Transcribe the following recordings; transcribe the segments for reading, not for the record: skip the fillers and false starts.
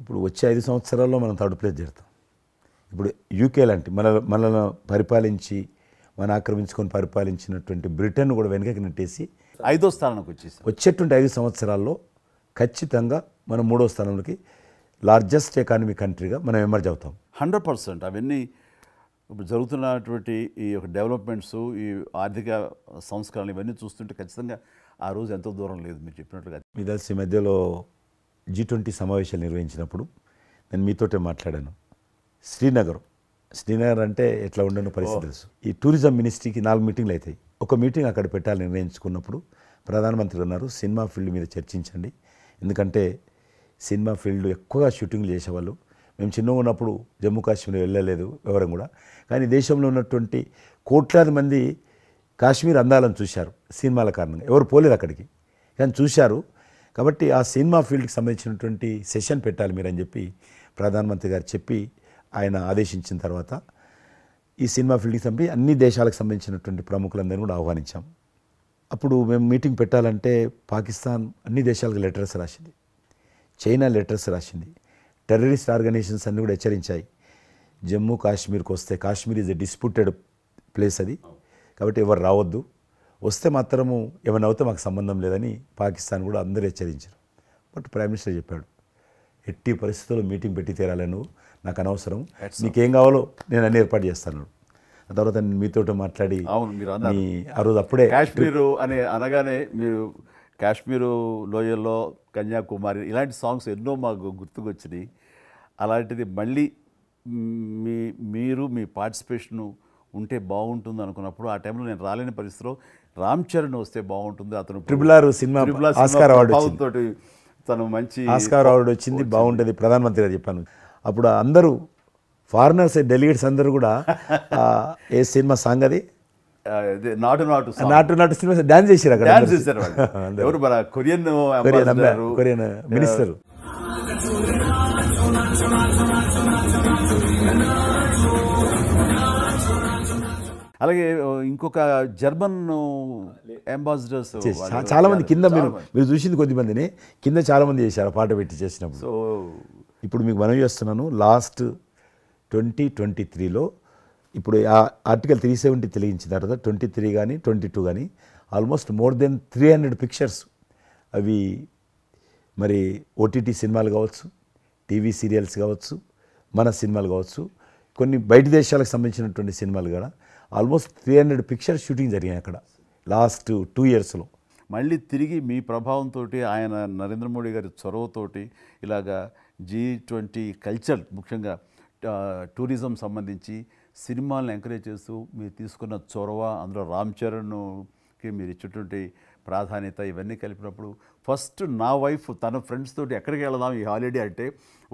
ఇప్పుడు వచ్చే 5 సంవత్సరాల్లో మనం థర్డ్ ప్లేస్ చేరుతాం. ఇప్పుడు యూకే లాంటి మనల్ని పరిపాలించి ఆక్రమించుకొని పరిపాలించినటువంటి బ్రిటన్ కూడా వెనకకి నెట్టేసి 5వ స్థానానికి వచ్చేసాం. వచ్చేటువంటి 5 సంవత్సరాల్లో ఖచ్చితంగా మనం 3వ స్థానంలోకి లార్జెస్ట్ ఎకానమీ కంట్రీగా మనం ఎమర్జ్ అవుతాం. 100%. అవన్నీ ఇప్పుడు జరుగుతున్నటువంటి ఈ యొక్క డెవలప్మెంట్స్, ఈ ఆర్థిక సంస్కరణలు ఇవన్నీ చూస్తుంటే ఖచ్చితంగా ఆ రోజు ఎంతో దూరం లేదు మీరు చెప్పినట్లుగా. మీ తెలిసి మధ్యలో G20 సమావేశాలు నిర్వహించినప్పుడు నేను మీతోటే మాట్లాడాను. శ్రీనగర్ అంటే ఎట్లా ఉండను పరిస్థితి తెలుసు. ఈ టూరిజం మినిస్ట్రీకి 4 మీటింగ్లు అవుతాయి. ఒక మీటింగ్ అక్కడ పెట్టాలని నిర్ణయించుకున్నప్పుడు ప్రధానమంత్రి అన్నారు, సినిమా ఫీల్డ్ మీద చర్చించండి. ఎందుకంటే సినిమా ఫీల్డ్ ఎక్కువగా షూటింగ్లు చేసేవాళ్ళు. మేము చిన్నగా ఉన్నప్పుడు జమ్మూ కాశ్మీర్ వెళ్ళలేదు ఎవరం కూడా. కానీ దేశంలో ఉన్నటువంటి కోట్లాది మంది కాశ్మీర్ అందాలను చూశారు సినిమాల కారణంగా. ఎవరు పోలేదు అక్కడికి, కానీ చూశారు. కాబట్టి ఆ సినిమా ఫీల్డ్కి సంబంధించినటువంటి సెషన్ పెట్టాలి మీరని చెప్పి ప్రధానమంత్రి గారు చెప్పి ఆయన ఆదేశించిన తర్వాత ఈ సినిమా ఫీల్డ్కి సంబంధించి అన్ని దేశాలకు సంబంధించినటువంటి ప్రముఖులందరినీ కూడా ఆహ్వానించాం. అప్పుడు మేము మీటింగ్ పెట్టాలంటే పాకిస్తాన్ అన్ని దేశాలకు లెటర్స్ రాసింది, చైనా లెటర్స్ రాసింది, టెర్రరిస్ట్ ఆర్గనైజేషన్స్ అన్నీ కూడా హెచ్చరించాయి. జమ్మూ కాశ్మీర్కి వస్తే Kashmir is a disputed place అది, కాబట్టి ఎవరు రావద్దు, వస్తే మాత్రము ఏమైనా అవుతే మాకు సంబంధం లేదని పాకిస్తాన్ కూడా అందరూ హెచ్చరించారు. బట్ ప్రైమ్ మినిస్టర్ చెప్పాడు, ఎట్టి పరిస్థితుల్లో మీటింగ్ పెట్టి తీరాలి, నువ్వు నాకు అనవసరం, నీకేం కావాలో నేను అన్ని ఏర్పాటు చేస్తాను. ఆ తర్వాత నేను మీతో మాట్లాడి ఆ రోజు అప్పుడే కాశ్మీరు అని అనగానే మీరు కాశ్మీరు లోయల్లో కన్యాకుమారి ఇలాంటి సాంగ్స్ ఎన్నో మాకు గుర్తుకొచ్చినాయి. అలాంటిది మళ్ళీ మీరు మీ పార్టిసిపేషన్ ఉంటే బాగుంటుంది అనుకున్నప్పుడు ఆ టైంలో నేను రాలేని పరిస్థితిలో రామ్ చరణ్ వస్తే బాగుంటుంది, అతను RRR సినిమా ఆస్కార్ అవార్డు తోటి తను మంచి ఆస్కార్ అవార్డు వచ్చింది, బాగుంటుంది ప్రధానమంత్రి గారు చెప్పాను. అప్పుడు అందరూ ఫారినర్స్ డెలిగేట్స్ అందరూ కూడా ఏ సినిమా సాంగ్ అది నాటు సినిమా డాన్స్ చేశారు అక్కడ. ఎవరు మన కొరియన్ మినిస్టర్. అలాగే ఇంకొక జర్మన్ అంబాసిడర్స్ చాలా మంది కింద మీరు చూసింది కొద్దిమందిని, కింద చాలా మంది చేశారు పాట పెట్టి చేసినప్పుడు. సో ఇప్పుడు మీకు మనవి చేస్తున్నాను, లాస్ట్ 2023లో ఇప్పుడు ఆర్టికల్ 370 తెలిగించిన తర్వాత 23 కానీ 22 కానీ ఆల్మోస్ట్ మోర్ దెన్ 300 పిక్చర్స్ అవి మరి ఓటీటీ సినిమాలు కావచ్చు, టీవీ సీరియల్స్ కావచ్చు, మన సినిమాలు కావచ్చు, కొన్ని బయట దేశాలకు సంబంధించినటువంటి సినిమాలు కూడా ఆల్మోస్ట్ 300 పిక్చర్స్ షూటింగ్ జరిగాయి అక్కడ లాస్ట్ 2 ఇయర్స్లో. మళ్ళీ తిరిగి మీ ప్రభావంతో ఆయన నరేంద్ర మోడీ గారి చొరవతోటి ఇలాగా G20 కల్చర్ ముఖ్యంగా టూరిజం సంబంధించి సినిమాలను ఎంకరేజ్ చేస్తూ మీరు తీసుకున్న చొరవ, అందులో రామ్ చరణ్కి మీరు ఇచ్చేటువంటి ప్రాధాన్యత ఇవన్నీ కలిపినప్పుడు ఫస్ట్ నా వైఫ్ తన ఫ్రెండ్స్ తోటి ఎక్కడికి వెళదాం ఈ హాలిడే అంటే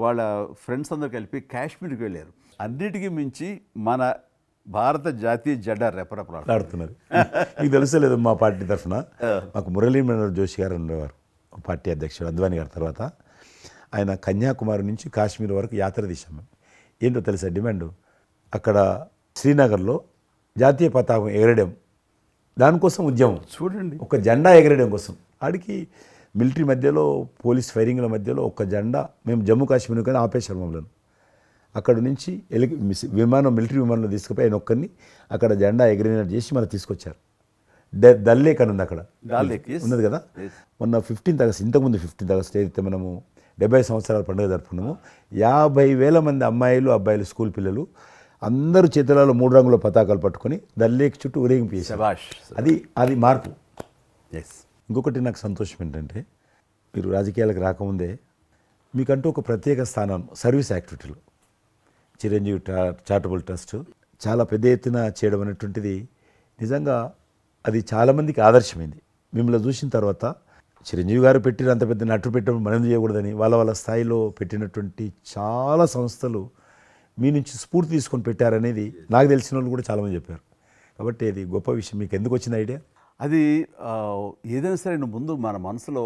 వాళ్ళ ఫ్రెండ్స్ అందరు కలిపి కాశ్మీర్కి వెళ్ళారు. అన్నిటికీ మించి మన భారత జాతీయ జెండా రెపరెపలాడుతున్నారు. మీకు తెలుసలేదు, మా పార్టీ తరఫున మాకు మురళీ మనోహర్ జోషి గారు ఉండేవారు, పార్టీ అధ్యక్షుడు అద్వానీ గారి తర్వాత. ఆయన కన్యాకుమారి నుంచి కాశ్మీర్ వరకు యాత్ర తీసాము. ఏంటో తెలుసా డిమాండ్, అక్కడ శ్రీనగర్లో జాతీయ పతాకం ఎగరడం, దానికోసం ఉద్యమం చూడండి, ఒక జెండా ఎగరడం కోసం. ఆడికి మిలిటరీ మధ్యలో పోలీస్ ఫైరింగ్ల మధ్యలో ఒక జెండా మేము జమ్మూ కాశ్మీర్ కానీ ఆపేశారు మమ్మల్ని. అక్కడ నుంచి మిలిటరీ విమానంలో తీసుకుపోయి ఆయన ఒక్కరిని అక్కడ జెండా ఎగిరినట్టు చేసి మళ్ళీ తీసుకొచ్చారు. దల్ లేక్ అని ఉంది అక్కడ, ఉన్నది కదా. మొన్న 15th ఆగస్ట్, ఇంతకుముందు 15th ఆగస్ట్ ఏదైతే మనము 70 సంవత్సరాల పండుగ జరుపుకున్నాము, 50,000 మంది అమ్మాయిలు అబ్బాయిలు స్కూల్ పిల్లలు అందరూ చేతులలో 3 రంగుల పతాకాలు పట్టుకొని దల్ లేక్ చుట్టూ ఊరేగింపు చేశారు. అది మార్పు. ఇంకొకటి నాకు సంతోషం ఏంటంటే, మీరు రాజకీయాలకు రాకముందే మీకంటూ ఒక ప్రత్యేక స్థానం సర్వీస్ యాక్టివిటీలు చిరంజీవి చారిటబుల్ ట్రస్ట్ చాలా పెద్ద ఎత్తున చేయడం అనేటువంటిది నిజంగా అది చాలామందికి ఆదర్శమైంది. మిమ్మల్ని చూసిన తర్వాత చిరంజీవి గారు పెట్టిన అంత పెద్ద నటు పెట్టడం మనం చేయకూడదని వాళ్ళ స్థాయిలో పెట్టినటువంటి చాలా సంస్థలు మీ నుంచి స్ఫూర్తి తీసుకొని పెట్టారనేది నాకు తెలిసిన వాళ్ళు కూడా చాలామంది చెప్పారు. కాబట్టి అది గొప్ప విషయం. మీకు ఎందుకు వచ్చింది ఐడియా? అది ఏదైనా సరే ముందు మన మనసులో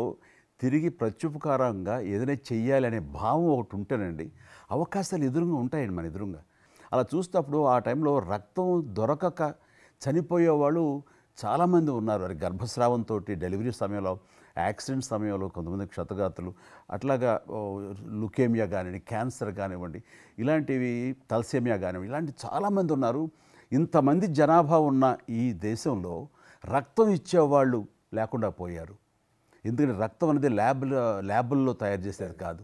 తిరిగి ప్రత్యుపకారంగా ఏదైనా చెయ్యాలి అనే భావం ఒకటి ఉంటేనండి అవకాశాలు ఎదురుగా ఉంటాయండి మన ఎదురుగా. అలా చూసినప్పుడు ఆ టైంలో రక్తం దొరకక చనిపోయేవాళ్ళు చాలామంది ఉన్నారు. అది గర్భస్రావంతో డెలివరీ సమయంలో యాక్సిడెంట్ సమయంలో కొంతమంది క్షతగాతులు అట్లాగా లుకేమియా కానివ్వండి, క్యాన్సర్ కానివ్వండి, ఇలాంటివి తలసేమియా కానివ్వండి, ఇలాంటి చాలామంది ఉన్నారు. ఇంతమంది జనాభా ఉన్న ఈ దేశంలో రక్తం ఇచ్చేవాళ్ళు లేకుండా పోయారు. ఎందుకంటే రక్తం అనేది ల్యాబుల్లో తయారు చేసేది కాదు.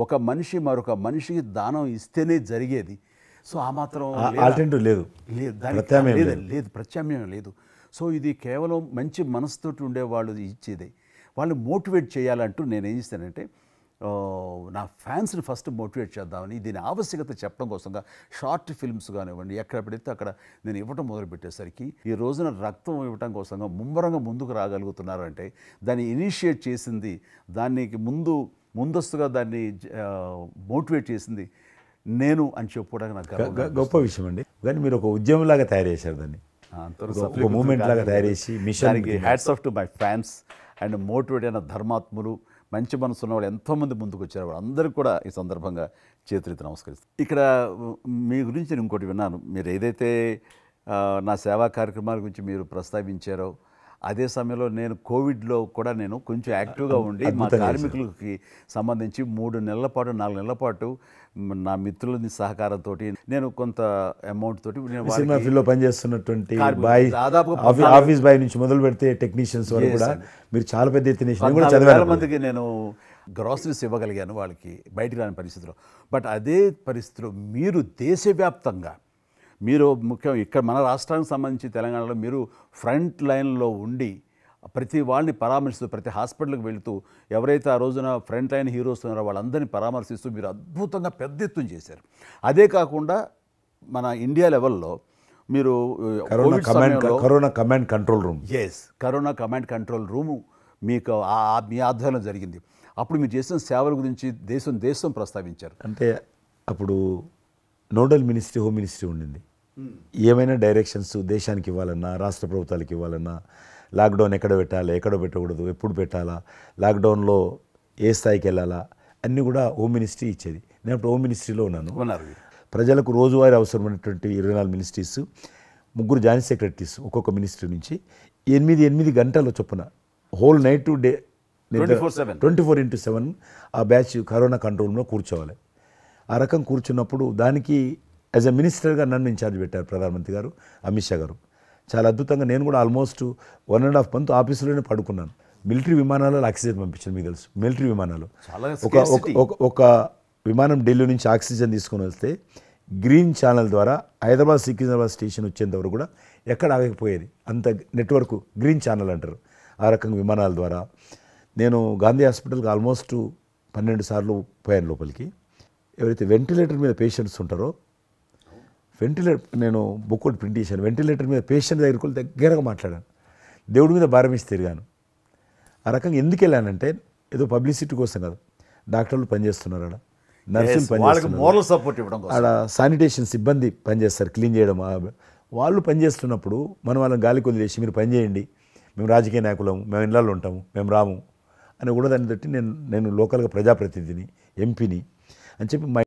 ఒక మనిషి మరొక మనిషికి దానం ఇస్తేనే జరిగేది. సో ఆ మాత్రం ఆల్టర్నేటివ్ లేదు, లేదు, ప్రత్యామ్నాయం లేదు. సో ఇది కేవలం మంచి మనసుతోటి ఉండేవాళ్ళు ఇచ్చేదే. వాళ్ళు మోటివేట్ చేయాలంటూ నేను ఏం చేస్తానంటే నా ఫ్యాన్స్ని ఫస్ట్ మోటివేట్ చేద్దామని దీని ఆవశ్యకత చెప్పడం కోసంగా షార్ట్ ఫిల్మ్స్ కానివ్వండి, ఎక్కడ పెడితే అక్కడ నేను ఇవ్వటం మొదలుపెట్టేసరికి ఈ రోజున రక్తం ఇవ్వటం కోసంగా ముమ్మరంగా ముందుకు రాగలుగుతున్నారు అంటే దాన్ని ఇనిషియేట్ చేసింది, దానికి ముందస్తుగా దాన్ని మోటివేట్ చేసింది నేను అని చెప్పుకోవడానికి నాకు గొప్ప విషయం అండి. కానీ మీరు ఒక ఉద్యమంలాగా తయారు చేశారు దాన్ని, ఒక మూమెంట్ లాగా తయారు చేసి మిషన్కి hats off to my fans and motivate అయిన ధర్మాత్ములు, మంచి మనసు ఉన్న వాళ్ళు ఎంతోమంది ముందుకు వచ్చారు. వాళ్ళందరికీ కూడా ఈ సందర్భంగా చేతులెత్తి నమస్కరిస్తాను. ఇక్కడ మీ గురించి నేను ఇంకోటి విన్నాను. మీరు ఏదైతే నా సేవా కార్యక్రమాల గురించి మీరు ప్రస్తావించారో అదే సమయంలో నేను కోవిడ్లో కూడా నేను కొంచెం యాక్టివ్గా ఉండి మా కార్మికులకి సంబంధించి 3 నెలల పాటు 4 నెలల పాటు నా మిత్రుల సహకారంతో నేను కొంత అమౌంట్ తోటి సినిమా ఫీల్డ్లో పనిచేస్తున్నటువంటి బాయ్, ఆఫీస్ బాయ్ నుంచి మొదలు పెడితే టెక్నీషియన్స్ వరకు కూడా మీరు చాలా పెద్ద ఎత్తున చాలా మందికి నేను గ్రాసరీస్ ఇవ్వగలిగాను వాళ్ళకి బయటికి రాని పరిస్థితిలో. బట్ అదే పరిస్థితిలో మీరు దేశవ్యాప్తంగా మీరు ముఖ్యం ఇక్కడ మన రాష్ట్రానికి సంబంధించి తెలంగాణలో మీరు ఫ్రంట్ లైన్లో ఉండి ప్రతి వాళ్ళని పరామర్శిస్తూ ప్రతి హాస్పిటల్కి వెళుతూ ఎవరైతే ఆ రోజున ఫ్రంట్ లైన్ హీరోస్ ఉన్నారో వాళ్ళందరినీ పరామర్శిస్తూ మీరు అద్భుతంగా పెద్ద ఎత్తున చేశారు. అదే కాకుండా మన ఇండియా లెవెల్లో మీరు corona command control room, corona command control room మీకు మీ ఆధ్వర్యంలో జరిగింది. అప్పుడు మీరు చేసిన సేవల గురించి దేశం ప్రస్తావించారు. అంటే అప్పుడు నోడల్ మినిస్ట్రీ హోమ్ మినిస్ట్రీ ఉండింది. ఏమైనా డైరెక్షన్స్ దేశానికి ఇవ్వాలన్నా, రాష్ట్ర ప్రభుత్వాలకు ఇవ్వాలన్నా, లాక్డౌన్ ఎక్కడ పెట్టాలి, ఎక్కడ పెట్టకూడదు, ఎప్పుడు పెట్టాలా, లాక్డౌన్లో ఏ స్థాయికి వెళ్ళాలా అన్నీ కూడా హోమ్ మినిస్ట్రీ ఇచ్చేది. నేను అప్పుడు హోమ్ మినిస్ట్రీలో ఉన్నాను. ప్రజలకు రోజువారీ అవసరమైనటువంటి 24 మినిస్ట్రీస్, 3 జాయింట్ సెక్రటరీస్ ఒక్కొక్క మినిస్ట్రీ నుంచి 8 గంటల చొప్పున హోల్ నైట్ టు డే 24/7 ఆ బ్యాచ్ కరోనా కంట్రోల్లో కూర్చోవాలి. ఆ రకం కూర్చున్నప్పుడు దానికి యాజ్ ఎ మినిస్టర్గా నన్ను ఇన్ఛార్జ్ పెట్టారు ప్రధానమంత్రి గారు, అమిత్ షా గారు. చాలా అద్భుతంగా నేను కూడా ఆల్మోస్ట్ 1.5 month ఆఫీసులోనే పడుకున్నాను. మిలిటరీ విమానాలలో ఆక్సిజన్ పంపించాను. మీకు తెలుసు మిలిటరీ విమానాలు ఒక విమానం ఢిల్లీ నుంచి ఆక్సిజన్ తీసుకొని వస్తే గ్రీన్ ఛానల్ ద్వారా హైదరాబాద్ సికింద్రాబాద్ స్టేషన్ వచ్చేంత వరకు కూడా ఎక్కడ ఆగకపోయేది. అంత నెట్వర్క్ గ్రీన్ ఛానల్ అంటారు. ఆ రకంగా విమానాల ద్వారా నేను గాంధీ హాస్పిటల్కి ఆల్మోస్ట్ 12 సార్లు పోయాను లోపలికి. ఎవరైతే వెంటిలేటర్ మీద పేషెంట్స్ ఉంటారో నేను బుక్ ఒకటి ప్రింట్ చేశాను. వెంటిలేటర్ మీద పేషెంట్ దగ్గరగా మాట్లాడాను. దేవుడి మీద భారం ఇచ్చి తిరిగాను. ఆ రకంగా ఎందుకు వెళ్ళానంటే ఏదో పబ్లిసిటీ కోసం కాదు. డాక్టర్లు పనిచేస్తున్నారు, ఆడ నర్సులు పనిచేస్తున్నారు, ఆడ శానిటేషన్ సిబ్బంది పనిచేస్తారు, క్లీన్ చేయడం. వాళ్ళు పనిచేస్తున్నప్పుడు మనం వాళ్ళని గాలికి వదిలేసి మీరు పని చేయండి, మేము రాజకీయ నాయకులము, మేము ఇళ్ళల్లో ఉంటాము, మేము రాము అని కూడా దాన్ని బట్టి నేను లోకల్గా ప్రజాప్రతినిధిని, ఎంపీని అని చెప్పి